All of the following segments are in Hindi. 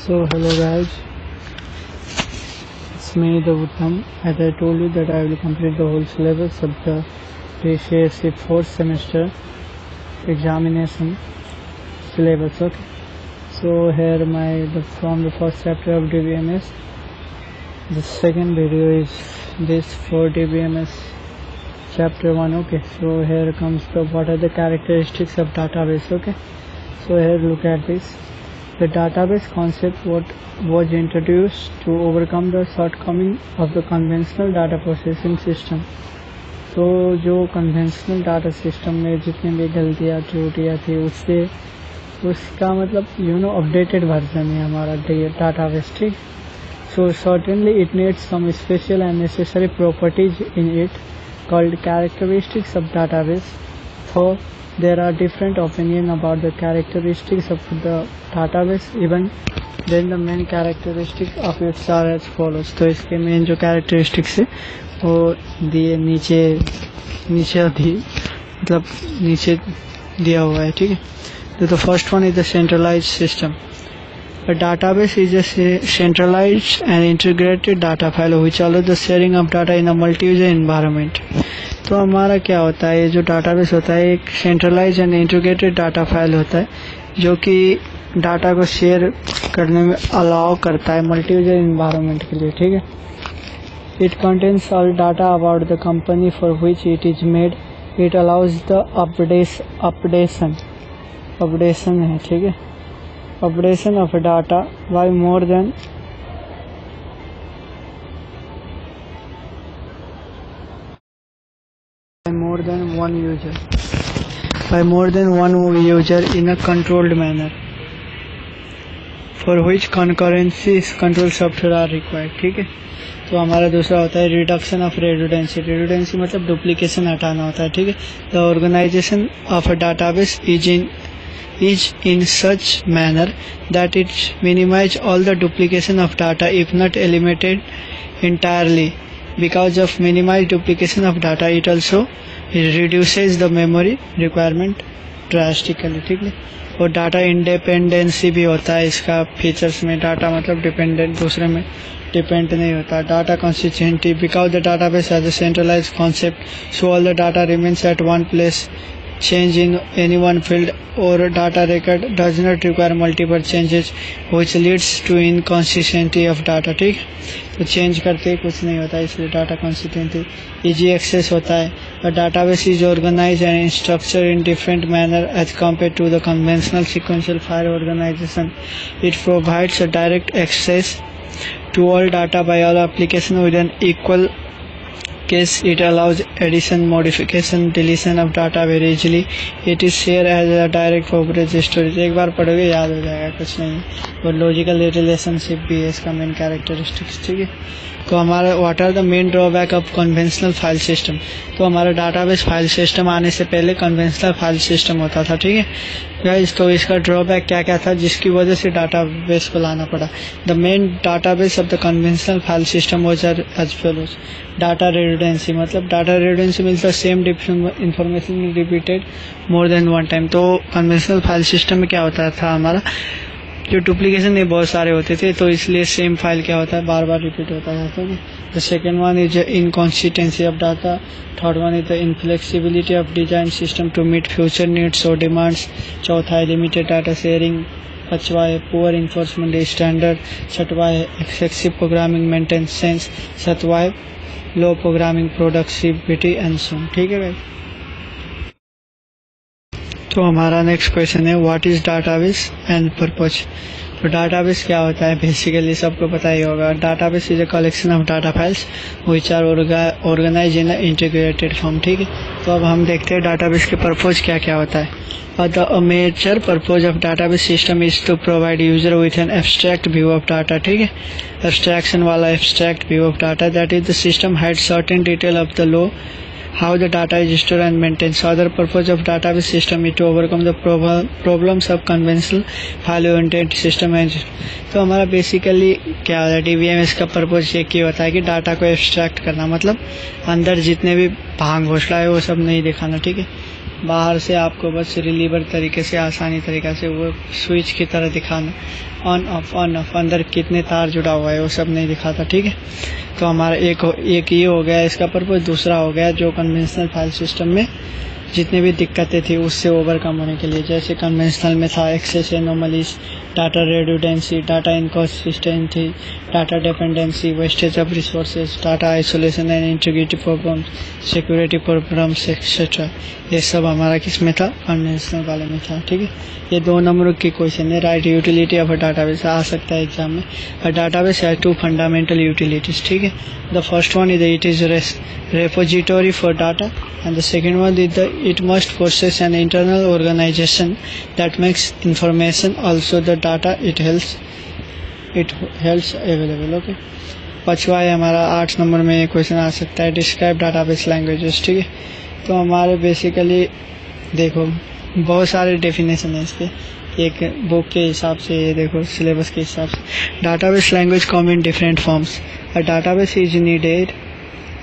So hello guys, it's me the Uttam. As I told you that I will complete the whole syllabus of the TCSE 4th semester examination syllabus. Okay. So here from the first chapter of DBMS. The second video is this for DBMS chapter 1. Okay. So here comes what are the characteristics of database. Okay. So here look at this. The database concept was introduced to overcome the shortcoming of the conventional data processing system. तो जो कन्वेंशनल डाटा सिस्टम में जितनी भी गलतियाँ त्रुटियाँ थी उसका मतलब अपडेटेड वर्जन है हमारा डाटाबेस. ठीक. So certainly it needs some special and necessary properties in it called characteristics of database. So there are different opinions about the characteristics of the database. Even then the main characteristics of it are as follows. तो इसके मेन जो characteristics है वो दिए नीचे दिया हुआ है. ठीक है. तो the first one is the centralized system. A database is a centralized and integrated data file which allows the sharing of data in a multi-user environment. तो हमारा क्या होता है, ये जो डाटाबेस होता है एक centralise and integrated data file होता है जो कि डाटा को शेयर करने में अलाउ करता है मल्टी यूजर इन्वायरमेंट के लिए. ठीक है. It contains all data about the company for which it is made. It allows the updation है. ठीक है. Updation of data by more than one user in a controlled manner for which concurrency control software are required. ठीक है. तो हमारा दूसरा होता है रिडक्शन ऑफ रेडुडेंसी मतलब डुप्लीकेशन हटाना होता है. ठीक है. The organisation of a database is in such manner that it minimize all the duplication of data if not eliminated entirely. Because of minimized duplication of data, it also reduces the memory requirement drastically. ठीक है. और डाटा इंडिपेंडेंसी भी होता है इसका फीचर्स में. डाटा मतलब डिपेंडेंट दूसरे में डिपेंड नहीं होता. Data consistency because the database has a centralised concept so all the data remains at one place. Change in any one field or data record does not require multiple changes which leads to inconsistency of data. ठीक. तो चेंज करते कुछ नहीं होता इसलिए डाटा कंसिस्टेंसी. इजी एक्सेस होता है. A database is organized and structured in different manner as compared to the conventional sequential file organization. It provides a direct access to all data by all applications with an equal case. It allows addition, modification, deletion of data very easily. It is shared as a direct proprietary storage. एक बार पढ़ोगे याद हो जाएगा, कुछ नहीं. और लॉजिकल रिलेशनशिप भी है इसका मेन कैरेक्टरिस्टिक्स. ठीक है. तो हमारा what are the main drawback of conventional file system. तो हमारा डाटाबेस फाइल सिस्टम आने से पहले कन्वेंशनल फाइल सिस्टम होता था. ठीक है गाइस. तो इसका ड्रॉबैक क्या क्या था जिसकी वजह से डाटाबेस को लाना पड़ा. The main database of the conventional file system was as follows. Data redundancy मतलब data redundancy means the same information repeated more than one time. तो कन्वेंशनल फाइल सिस्टम में क्या होता था हमारा जो डुप्लीकेशन ये बहुत सारे होते थे तो इसलिए सेम फाइल क्या होता है बार बार रिपीट होता था. The second one is inconsistency of data. Third one is the inflexibility of design system to meet future needs और डिमांड्स. चौथा है लिमिटेड डाटा शेयरिंग. पांचवा है पुअर इन्फोर्समेंट स्टैंडर्ड. छठवा है एक्सेसिव प्रोग्रामिंग मेंटेनेंस. सातवा है low programming productivity and so. ठीक है भाई. तो हमारा नेक्स्ट क्वेश्चन है what is database and purpose. तो डाटाबेस क्या होता है बेसिकली सबको पता ही होगा. Database is a collection of data files which are organise in integrated form. ठीक है. तो अब हम देखते हैं डाटाबेस के पर्पज क्या क्या होता है. The major purpose of database system is to provide user with an abstract view of data. ठीक है. Abstraction वाला abstract view of data that is the system hides certain detail of the law how the data is stored and maintained. So other purpose of database system is to overcome the problems of conventional file oriented system. तो हमारा बेसिकली क्या होता है DBMS का पर्पज ये क्या होता है कि डाटा को एब्स्ट्रैक्ट करना मतलब अंदर जितने भी भांग घोषला है वो सब नहीं दिखाना. ठीक है. बाहर से आपको बस रिलीवर तरीके से आसानी तरीके से वो स्विच की तरह दिखाना, ऑन ऑफ, अंदर कितने तार जुड़ा हुआ है वो सब नहीं दिखाता, ठीक है। तो हमारा एक ये हो गया इसका पर्पज। दूसरा हो गया जो कन्वेंशनल फाइल सिस्टम में जितनी भी दिक्कतें थी उससे ओवरकम होने के लिए, जैसे कन्वेंशनल में था access anomalies, data redundancy, data inconsistency, data dependency, wastage of resources, data isolation and integrity problems, security problems etcetera. ये सब हमारा किस में था? कन्वेंशनल वाले में था, ठीक है। ये 2 नंबरों की क्वेश्चन है। Right utility of a database आ सकता है एग्जाम में। A database has 2 fundamental utilities, ठीक है। The first one is it is repository for data, and the second one is it must possess an internal organization that makes information also the data it helps available, okay। 5वां है हमारा 8 नंबर में ये क्वेश्चन आ सकता है, डिस्क्राइब डाटाबेस लैंग्वेजेस, ठीक है। तो हमारे बेसिकली देखो बहुत सारे डेफिनेशन है इसके, एक बुक के हिसाब से, ये देखो सिलेबस के हिसाब से। Database language come in different forms. A database is needed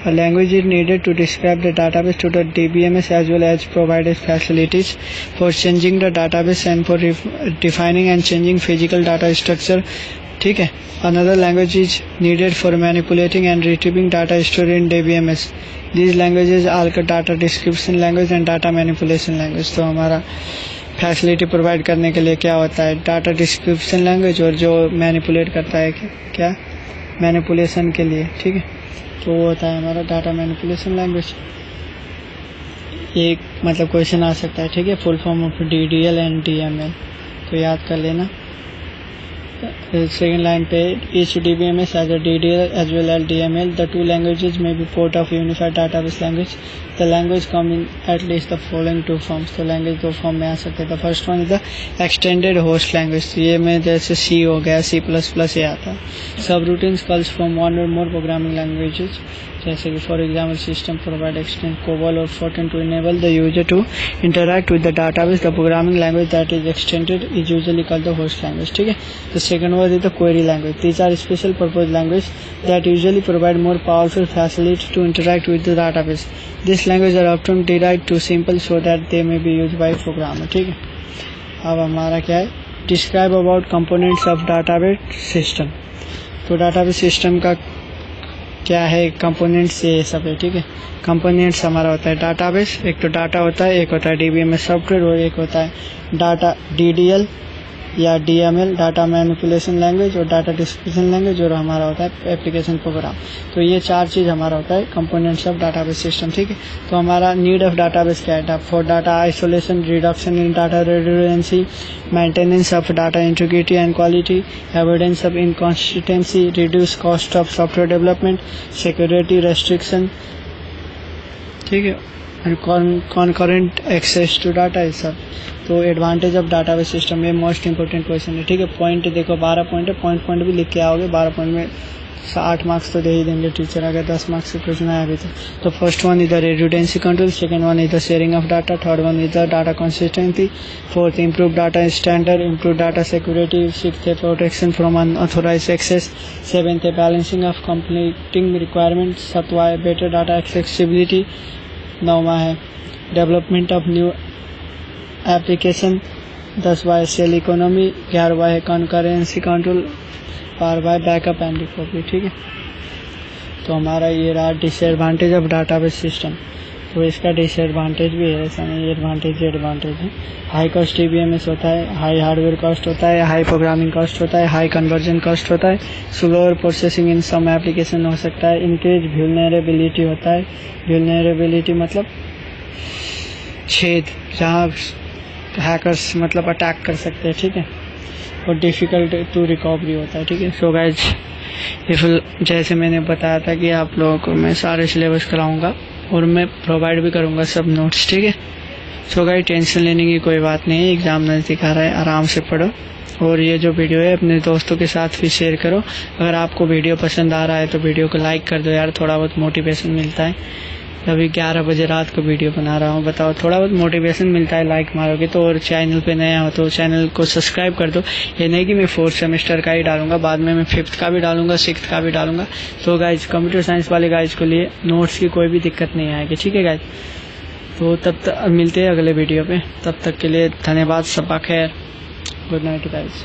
A language is needed to describe the database to the DBMS as well as provide facilities for changing the database and for defining and changing physical data structure, ठीक है। Another language is needed for manipulating and retrieving data stored in DBMS. These languages are data description language and data manipulation language। तो हमारा फैसिलिटी प्रोवाइड करने के लिए क्या होता है? डाटा डिस्क्रिप्शन लैंग्वेज, और जो मैनिपुलेट करता है क्या मैनिपुलेशन के लिए, ठीक है। तो वो होता है हमारा डाटा मैनिपुलेशन लैंग्वेज। एक मतलब क्वेश्चन आ सकता है, ठीक है, full form of DDL and DML, तो याद कर लेना। सेकेंड लाइन पे each DBMS has a DDL as well as DML. The 2 languages may be part of unified database language. The language come in at least the following 2 forms। तो लैंग्वेज 2 फॉर्म में आ सकते हैं। The first one is the extended host language. ये में जैसे C हो गया, C++ ये आता है। सब routines calls from 1 or more programming languages, जैसे कि for example system provide extend COBOL और Fortran to enable the user to interact with the database. The programming language that is extended is usually called the host language, ठीक है। The second word is the query language. These are special purpose language that usually provide more powerful facility to interact with the database. These languages are often derived to simple so that they may be used by programmer, ठीक है। अब हमारा क्या है? Describe about components of database system. तो डाटाबेस सिस्टम का क्या है? कंपोनेंट्स ये सब है, ठीक है। कंपोनेंट्स हमारा होता है डाटाबेस, एक तो डाटा होता है, एक होता है DBMS सॉफ्टवेयर, और एक होता है डाटा DDL या DML डाटा मैनिपुलेशन लैंग्वेज, और डाटा डिस्क्रिप्शन लैंग्वेज, और हमारा होता है एप्लीकेशन प्रोग्राम। तो ये 4 चीज़ हमारा होता है कंपोनेंट्स ऑफ डाटाबेस सिस्टम, ठीक है। तो हमारा नीड ऑफ डाटाबेस क्या है? For data isolation, reduction in data redundancy, maintenance of data integrity and quality, evidence of inconsistency, reduce cost of software development, security restriction, ठीक है, कॉन्करेंट एक्सेस टू डाटा, ये सब। तो एडवांटेज ऑफ डाटाबेस सिस्टम, ये मोस्ट इंपोर्टेंट क्वेश्चन है, ठीक है। पॉइंट देखो 12 पॉइंट है, पॉइंट भी लिख के आओगे। 12 पॉइंट में 8 मार्क्स तो दे ही देंगे टीचर, अगर 10 मार्क्स का क्वेश्चन आया अभी तो first one is the redundancy control, second one is the sharing of data, third one is the data consistency, fourth improve data standard, improve data security, sixth है protection from unauthorized access, seventh है बैलेंसिंग ऑफ कंप्लीटिंग रिक्वायरमेंट, सातवां है बेटर डाटा एक्सेसिबिलिटी, 9वां है डेवलपमेंट ऑफ न्यू एप्लीकेशन, 10वां है सेल इकोनॉमी, 11वां है कॉन्करेंसी कंट्रोल, 12वां है बैकअप एंड रिकवरी, ठीक है। तो हमारा ये रहा डिसएडवांटेज ऑफ डाटाबेस सिस्टम। तो इसका डिसएडवांटेज भी है, ऐसा नहीं एडवांटेज है। हाई कॉस्ट DBMS होता है, हाई हार्डवेयर कॉस्ट होता है, हाई प्रोग्रामिंग कॉस्ट होता है, हाई कन्वर्जन कॉस्ट होता है, slower processing in some application हो सकता है, इंक्रीज वल्नरेबिलिटी होता है। वल्नरेबिलिटी मतलब छेद, जहाँ हैकर्स मतलब अटैक कर सकते हैं, ठीक है। और डिफ़िकल्ट टू रिकवरी होता है, ठीक है। सो गाइज जैसे मैंने बताया था कि आप लोगों को मैं सारे सिलेबस कराऊंगा और मैं प्रोवाइड भी करूंगा सब नोट्स, ठीक है। सो गाइज टेंशन लेने की कोई बात नहीं है, एग्ज़ाम नज़दीक आ रहा है, आराम से पढ़ो। और ये जो वीडियो है अपने दोस्तों के साथ भी शेयर करो। अगर आपको वीडियो पसंद आ रहा है तो वीडियो को लाइक कर दो यार, थोड़ा बहुत मोटिवेशन मिलता है। अभी 11 बजे रात को वीडियो बना रहा हूँ, बताओ थोड़ा बहुत मोटिवेशन मिलता है लाइक मारोगे तो। और चैनल पे नया हो तो चैनल को सब्सक्राइब कर दो। ये नहीं कि मैं 4th सेमेस्टर का ही डालूंगा, बाद में मैं 5th का भी डालूंगा, 6th का भी डालूंगा। तो गाइज कंप्यूटर साइंस वाले गाइज को लिए नोट्स की कोई भी दिक्कत नहीं आएगी, ठीक है गाइज। तो तब तक मिलते हैं अगले वीडियो पे, तब तक के लिए धन्यवाद, सबा खैर, गुड नाइट गाइस।